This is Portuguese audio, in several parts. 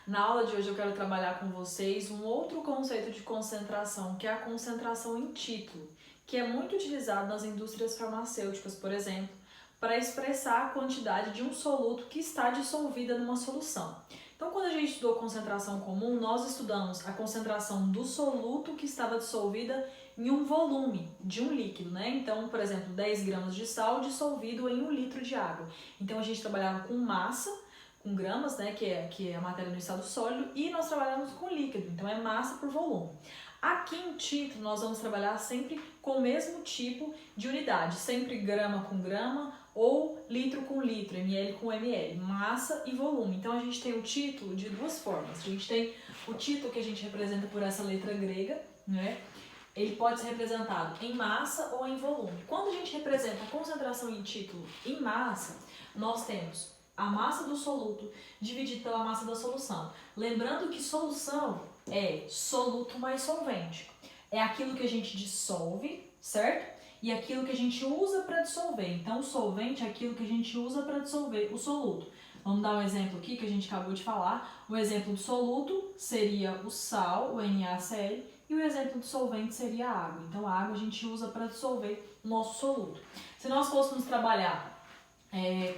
Na aula de hoje eu quero trabalhar com vocês um outro conceito de concentração, que é a concentração em título, que é muito utilizado nas indústrias farmacêuticas, por exemplo, para expressar a quantidade de um soluto que está dissolvida numa solução. Então, quando a gente estudou concentração comum, nós estudamos a concentração do soluto que estava dissolvida em um volume de um líquido, né? Então, por exemplo, 10 gramas de sal dissolvido em 1 litro de água. Então, a gente trabalhava com massa, com gramas, né, que é a matéria no estado sólido, e nós trabalhamos com líquido, então é massa por volume. Aqui em título, nós vamos trabalhar sempre com o mesmo tipo de unidade, sempre grama com grama ou litro com litro, ml com ml, massa e volume. Então a gente tem o título de duas formas. A gente tem o título que a gente representa por essa letra grega, né? Ele pode ser representado em massa ou em volume. Quando a gente representa a concentração em título em massa, nós temos a massa do soluto dividido pela massa da solução. Lembrando que solução é soluto mais solvente. É aquilo que a gente dissolve, certo? E aquilo que a gente usa para dissolver. Então, o solvente é aquilo que a gente usa para dissolver o soluto. Vamos dar um exemplo aqui que a gente acabou de falar. O exemplo do soluto seria o sal, o NaCl, e o exemplo do solvente seria a água. Então, a água a gente usa para dissolver o nosso soluto. Se nós fôssemos trabalhar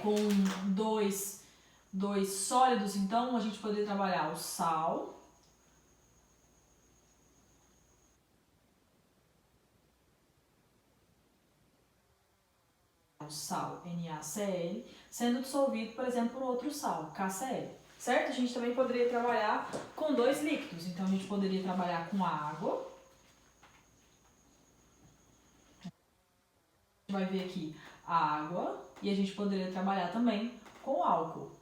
com dois sólidos, então a gente poderia trabalhar o sal, NaCl, sendo dissolvido, por exemplo, por outro sal, KCl, certo? A gente também poderia trabalhar com dois líquidos, então a gente poderia trabalhar com água, a gente vai ver aqui a água, e a gente poderia trabalhar também com álcool,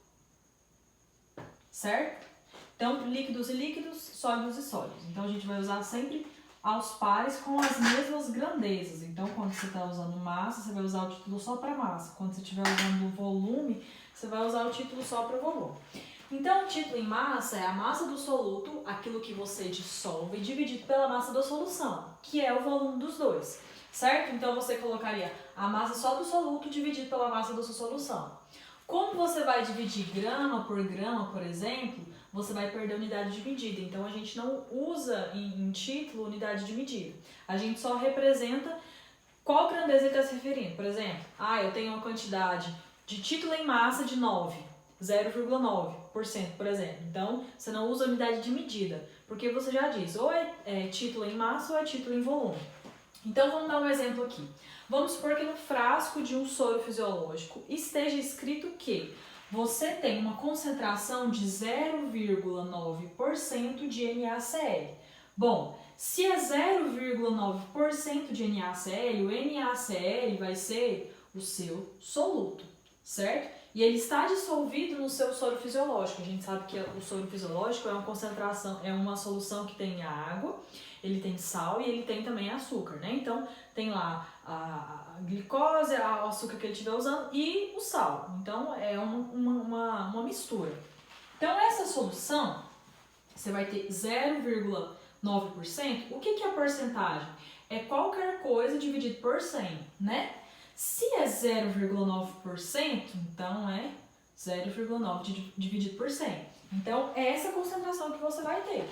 certo? Então, líquidos e líquidos, sólidos e sólidos. Então, a gente vai usar sempre aos pares com as mesmas grandezas. Então, quando você está usando massa, você vai usar o título só para massa. Quando você estiver usando volume, você vai usar o título só para volume. Então, o título em massa é a massa do soluto, aquilo que você dissolve, dividido pela massa da solução, que é o volume dos dois, certo? Então, você colocaria a massa só do soluto dividido pela massa da sua solução. Como você vai dividir grama, por exemplo, você vai perder a unidade de medida. Então, a gente não usa em título unidade de medida. A gente só representa qual grandeza ele está se referindo. Por exemplo, eu tenho uma quantidade de título em massa de 0,9%, por exemplo. Então, você não usa unidade de medida, porque você já diz, ou é título em massa ou é título em volume. Então, vamos dar um exemplo aqui. Vamos supor que no frasco de um soro fisiológico esteja escrito que você tem uma concentração de 0,9% de NaCl. Bom, se é 0,9% de NaCl, o NaCl vai ser o seu soluto, certo? E ele está dissolvido no seu soro fisiológico. A gente sabe que o soro fisiológico é uma concentração, é uma solução que tem água, ele tem sal e ele tem também açúcar, né? Então, tem lá a glicose, o açúcar que ele estiver usando e o sal. Então, é uma mistura. Então, essa solução, você vai ter 0,9%. O que é a porcentagem? É qualquer coisa dividido por 100, né? Se é 0,9%, então é 0,9 dividido por 100. Então, é essa concentração que você vai ter.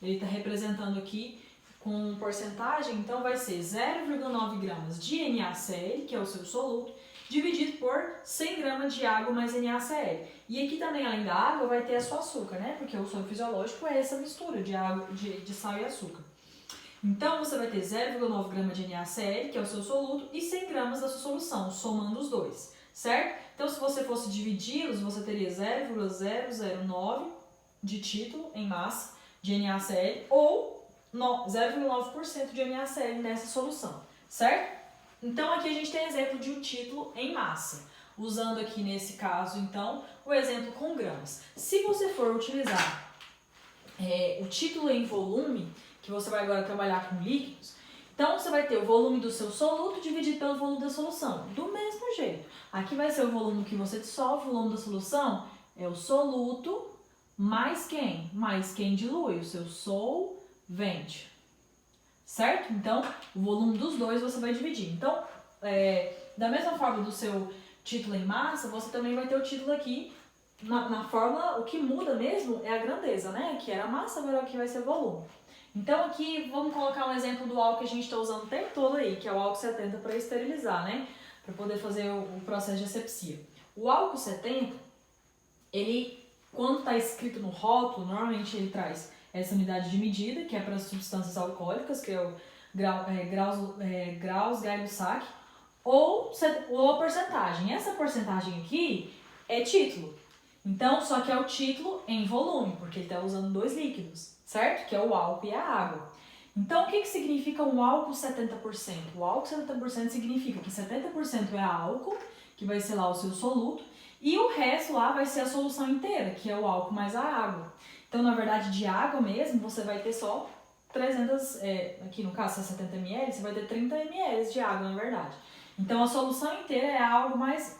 Ele está representando aqui com porcentagem, então vai ser 0,9 gramas de NaCl, que é o seu soluto, dividido por 100 gramas de água mais NaCl. E aqui também, além da água, vai ter a sua açúcar, né? Porque o soro fisiológico é essa mistura de água, de sal e açúcar. Então, você vai ter 0,9 gramas de NaCl, que é o seu soluto, e 100 gramas da sua solução, somando os dois, certo? Então, se você fosse dividi-los, você teria 0,009 de título em massa de NaCl ou 0,9% de NaCl nessa solução, certo? Então, aqui a gente tem exemplo de um título em massa. Usando aqui, nesse caso, então, o exemplo com gramas. Se você for utilizar o título em volume, que você vai agora trabalhar com líquidos, então você vai ter o volume do seu soluto dividido pelo volume da solução. Do mesmo jeito. Aqui vai ser o volume que você dissolve, o volume da solução é o soluto mais quem? Mais quem dilui, o seu solvente. Certo? Então, o volume dos dois você vai dividir. Então, da mesma forma do seu título em massa, você também vai ter o título aqui na fórmula, o que muda mesmo é a grandeza, né? Que era a massa, agora aqui vai ser volume. Então aqui, vamos colocar um exemplo do álcool que a gente está usando o tempo todo aí, que é o álcool 70 para esterilizar, né? Para poder fazer o processo de asepsia. O álcool 70, ele, quando está escrito no rótulo, normalmente ele traz essa unidade de medida, que é para as substâncias alcoólicas, que é o graus Gay-Lussac, ou a porcentagem. Essa porcentagem aqui é título. Então, só que é o título em volume, porque ele está usando dois líquidos, certo? Que é o álcool e a água. Então, o que significa um álcool 70%? O álcool 70% significa que 70% é álcool, que vai ser lá o seu soluto, e o resto lá vai ser a solução inteira, que é o álcool mais a água. Então, na verdade, de água mesmo, você vai ter só 300, aqui no caso, 70 ml, você vai ter 30 ml de água, na verdade. Então, a solução inteira é água mais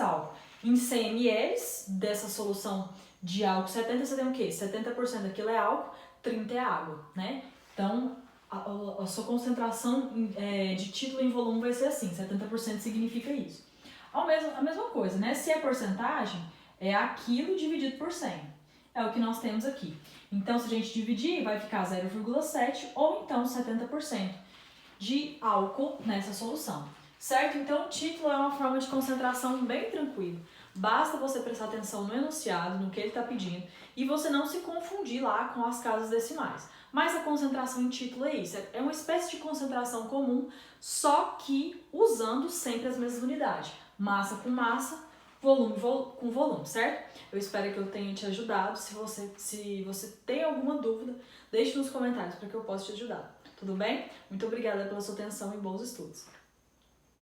álcool. Em 100 ml dessa solução de álcool 70, você tem o quê? 70% daquilo é álcool, 30% é água, né? Então, a sua concentração de título em volume vai ser assim, 70% significa isso. A mesma coisa, né? Se é porcentagem, é aquilo dividido por 100. É o que nós temos aqui. Então, se a gente dividir, vai ficar 0,7 ou então 70% de álcool nessa solução. Certo? Então, o título é uma forma de concentração bem tranquila. Basta você prestar atenção no enunciado, no que ele está pedindo, e você não se confundir lá com as casas decimais. Mas a concentração em título é isso, é uma espécie de concentração comum, só que usando sempre as mesmas unidades. Massa com massa, volume com volume, certo? Eu espero que eu tenha te ajudado. Se você tem alguma dúvida, deixe nos comentários para que eu possa te ajudar. Tudo bem? Muito obrigada pela sua atenção e bons estudos!